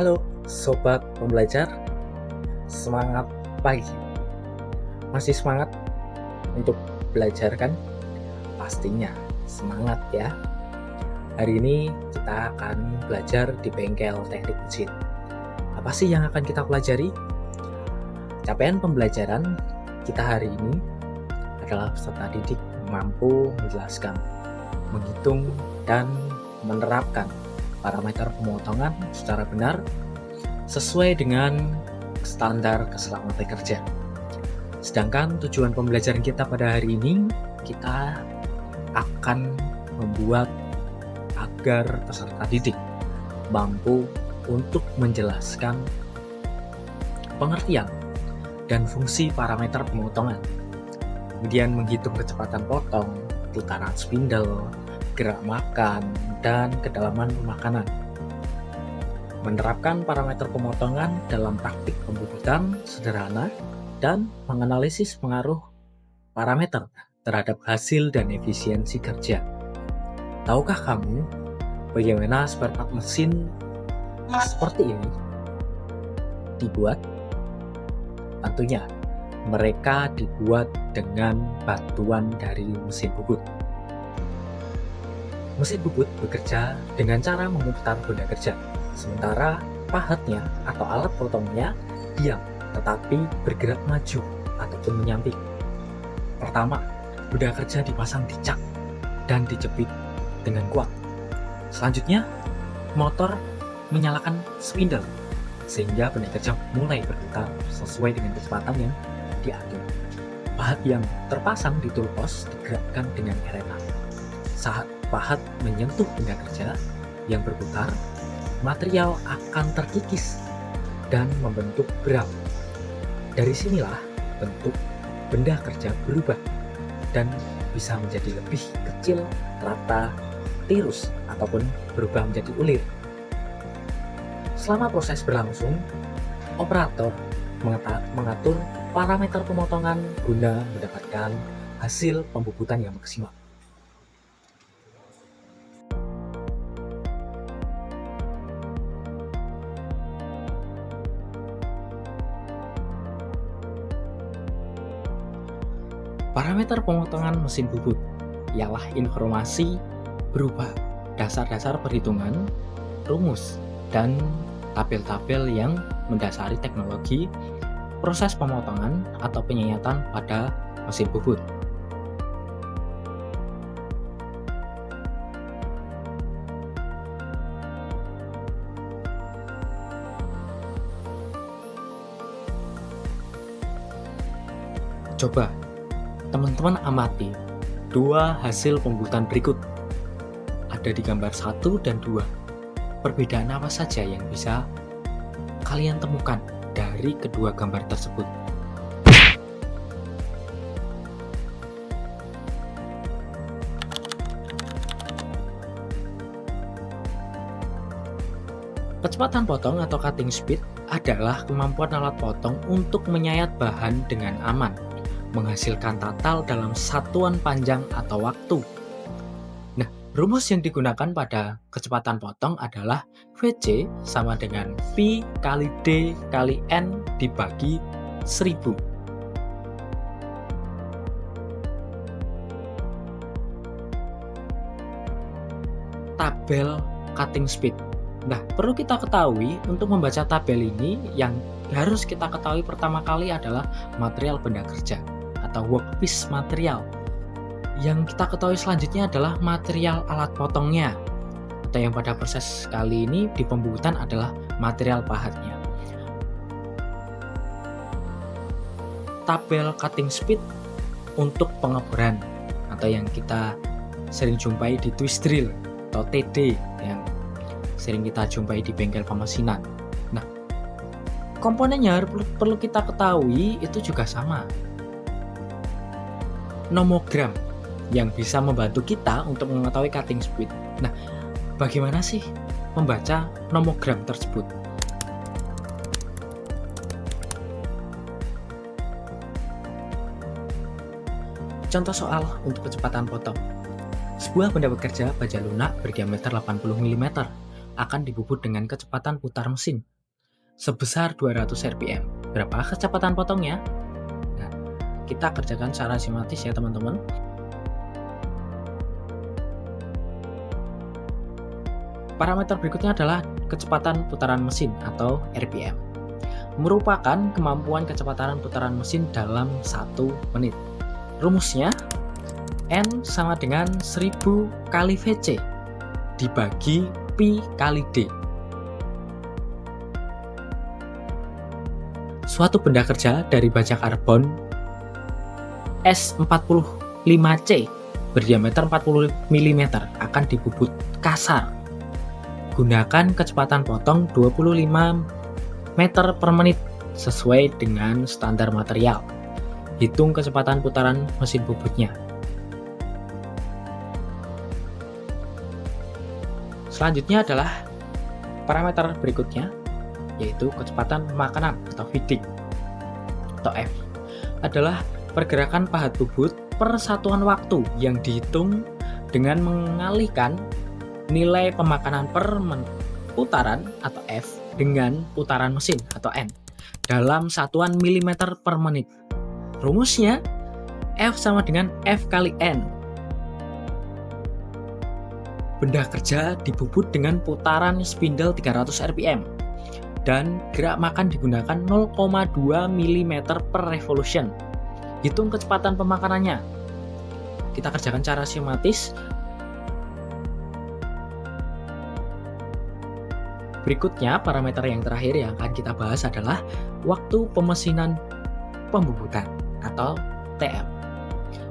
Halo sobat pembelajar, semangat pagi. Masih semangat untuk belajar kan? Pastinya semangat ya. Hari ini kita akan belajar di bengkel teknik mesin. Apa sih yang akan kita pelajari? Capaian pembelajaran kita hari ini adalah peserta didik mampu menjelaskan, menghitung, dan menerapkan parameter pemotongan secara benar sesuai dengan standar keselamatan kerja. Sedangkan tujuan pembelajaran kita pada hari ini, kita akan membuat agar peserta didik mampu untuk menjelaskan pengertian dan fungsi parameter pemotongan, kemudian menghitung kecepatan potong, putaran spindle, gerak makan, dan kedalaman pemakanan. Menerapkan parameter pemotongan dalam praktik pembubutan sederhana dan menganalisis pengaruh parameter terhadap hasil dan efisiensi kerja. Tahukah kamu bagaimana spare part mesin seperti ini dibuat? Tentunya mereka dibuat dengan bantuan dari mesin bubut. Mesin bubut bekerja dengan cara memutar benda kerja, sementara pahatnya atau alat potongnya diam tetapi bergerak maju ataupun menyamping. Pertama, benda kerja dipasang di cak dan dijepit dengan kuat. Selanjutnya, motor menyalakan spindle sehingga benda kerja mulai berputar sesuai dengan kecepatan yang diatur. Pahat yang terpasang di tool post digerakkan dengan kereta. Saat pahat menyentuh benda kerja yang berputar, material akan terkikis dan membentuk beral. Dari sinilah bentuk benda kerja berubah dan bisa menjadi lebih kecil, rata, tirus, ataupun berubah menjadi ulir. Selama proses berlangsung, operator mengatur parameter pemotongan guna mendapatkan hasil pembubutan yang maksimal. Parameter pemotongan mesin bubut ialah informasi berupa dasar-dasar perhitungan, rumus, dan tabel-tabel yang mendasari teknologi proses pemotongan atau penyayatan pada mesin bubut. Coba teman-teman amati dua hasil pembubutan berikut. Ada di gambar 1 dan 2. Perbedaan apa saja yang bisa kalian temukan dari kedua gambar tersebut? Kecepatan potong atau cutting speed adalah kemampuan alat potong untuk menyayat bahan dengan aman, menghasilkan tatal dalam satuan panjang atau waktu. Nah, rumus yang digunakan pada kecepatan potong adalah VC sama dengan V kali D kali N dibagi 1000. Tabel cutting speed. Nah, perlu kita ketahui untuk membaca tabel ini yang harus kita ketahui pertama kali adalah material benda kerja atau workpiece material. Yang kita ketahui selanjutnya adalah material alat potongnya, atau yang pada proses kali ini di pembubutan adalah material pahatnya. Tabel cutting speed untuk pengeboran atau yang kita sering jumpai di twist drill atau TD yang sering kita jumpai di bengkel pemesinan. Nah, komponennya perlu kita ketahui itu juga sama. Nomogram yang bisa membantu kita untuk mengetahui cutting speed. Nah, bagaimana sih membaca nomogram tersebut? Contoh soal untuk kecepatan potong. Sebuah benda bekerja baja lunak berdiameter 80 mm akan dibubut dengan kecepatan putar mesin sebesar 200 rpm. Berapa kecepatan potongnya? Nah, kita kerjakan secara sistematis ya teman-teman. Parameter berikutnya adalah kecepatan putaran mesin atau RPM. Merupakan kemampuan kecepatan putaran mesin dalam 1 menit. Rumusnya N sama dengan 1000 kali VC dibagi Pi kali D. Suatu benda kerja dari baja karbon S45C berdiameter 40 mm akan dibubut kasar. Gunakan kecepatan potong 25 meter per menit sesuai dengan standar material. Hitung kecepatan putaran mesin bubutnya. Selanjutnya adalah parameter berikutnya, yaitu kecepatan pemakanan atau feeding atau F. Adalah pergerakan pahat bubut per satuan waktu yang dihitung dengan mengalihkan nilai pemakanan per putaran atau F dengan putaran mesin atau N dalam satuan milimeter per menit. Rumusnya F sama dengan F kali N. Benda kerja dibubut dengan putaran spindle 300 rpm dan gerak makan digunakan 0,2 mm per revolution. Hitung kecepatan pemakanannya. Kita kerjakan cara sistematis. Berikutnya, parameter yang terakhir yang akan kita bahas adalah waktu pemesinan pembubutan atau TM.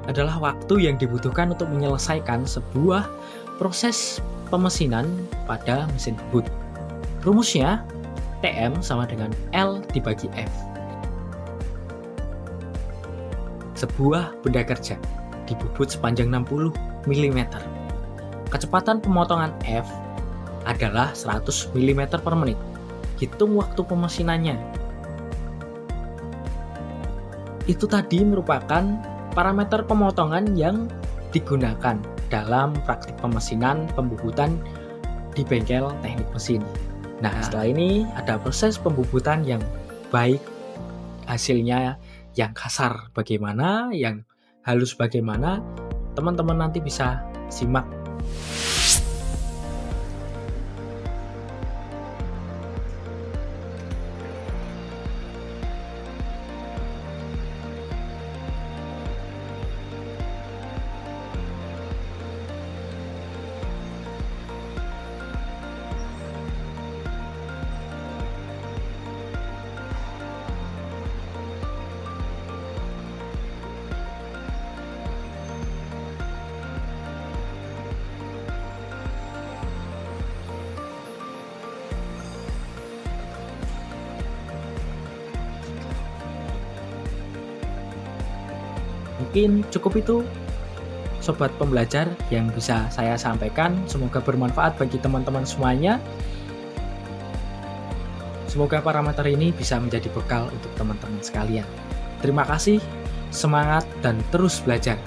Adalah waktu yang dibutuhkan untuk menyelesaikan sebuah proses pemesinan pada mesin bubut. Rumusnya TM sama dengan L dibagi F. Sebuah benda kerja dibubut sepanjang 60 mm. Kecepatan pemotongan F adalah 100 mm per menit. Hitung waktu pemesinannya. Itu tadi merupakan parameter pemotongan yang digunakan dalam praktik pemesinan pembubutan di bengkel teknik mesin. Nah, setelah ini ada proses pembubutan yang baik, hasilnya yang kasar bagaimana, yang halus bagaimana, teman-teman nanti bisa simak. Mungkin cukup itu sobat pembelajar yang bisa saya sampaikan. Semoga bermanfaat bagi teman-teman semuanya. Semoga parameter ini bisa menjadi bekal untuk teman-teman sekalian. Terima kasih, semangat dan terus belajar.